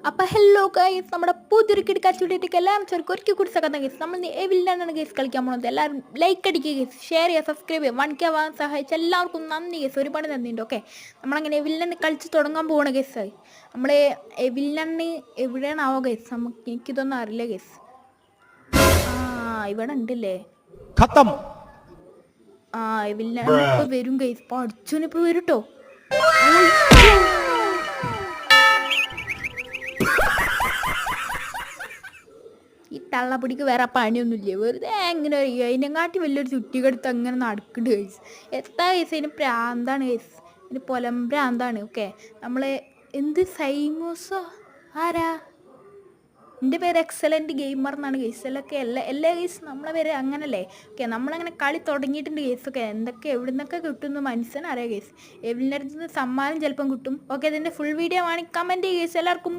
അപ്പോൾ hello guys, നമ്മുടെ പുതിയൊരു കിടക്കാച്ചുട്ടിലേക്ക് എല്ലാവരും ചെറുക്കും ഒരിക്കൽ കൂടി സകന്ന ഗൈസ്. നമ്മൾ എവില്ലാണ്ടാണ് ഗൈസ് കളിക്കാൻ പോകുന്നത്. എല്ലാവരും ലൈക്ക് അടിക്കുക ഗൈസ്, ഷെയർ ചെയ്യുക, സബ്സ്ക്രൈബ് ചെയ്യുക. 1K ആവാൻ സഹായിച്ച എല്ലാവർക്കും നന്ദി ഗൈസ്, ഒരുപാട് നന്ദിയുണ്ട്. ഓക്കെ, നമ്മളങ്ങനെ എവില്ലാണ്ട് കളിച്ച് തുടങ്ങാൻ പോകണം ഗൈസ്. നമ്മൾ എവില്ലാണ്ട് എവിടെയാണാവോ ഗൈസ്, എനിക്കിതൊന്നും അറിയില്ല ഗൈസ്. ഇവിടെ ഉണ്ടല്ലേ. എവില്ലാണ്ട് ഇപ്പോൾ വരും ഗൈസ്. ഇപ്പോൾ അടിച്ചോനിപ്പോൾ വരും കേട്ടോ. ഈ തള്ളപ്പൊടിക്ക് വേറെ പണിയൊന്നുമില്ല, വെറുതെ എങ്ങനെ അറിയുക. അതിനെക്കാട്ടി വലിയൊരു ചുറ്റികെടുത്ത് അങ്ങനെ നടക്കുന്നുണ്ട് കേസ്. എത്ര കേസ് അതിന് പ്രാന്താണ് കേസ്, അതിന് പൊലം പ്രാന്താണ്. ഓക്കെ, നമ്മൾ എന്ത് സൈമോസോ ആരാ? എൻ്റെ പേര് എക്സലൻറ്റ് ഗെയിമർ എന്നാണ് കേസ്. എല്ലൊക്കെ എല്ലാ കേസ് നമ്മളെ പേര് അങ്ങനല്ലേ. ഓക്കെ, നമ്മളങ്ങനെ കളി തുടങ്ങിയിട്ടുണ്ട് കേസ്. ഓക്കെ, എന്തൊക്കെ എവിടെ നിന്നൊക്കെ കിട്ടുമെന്ന് മനസ്സിനറിയാം കേസ്. എവിടെ നിന്ന് സമ്മാനം ചിലപ്പം കിട്ടും. ഓക്കെ, ഇതിൻ്റെ ഫുൾ വീഡിയോ ആണെങ്കിൽ കമൻറ്റ് ചെയ്യുക കേസ്. എല്ലാവർക്കും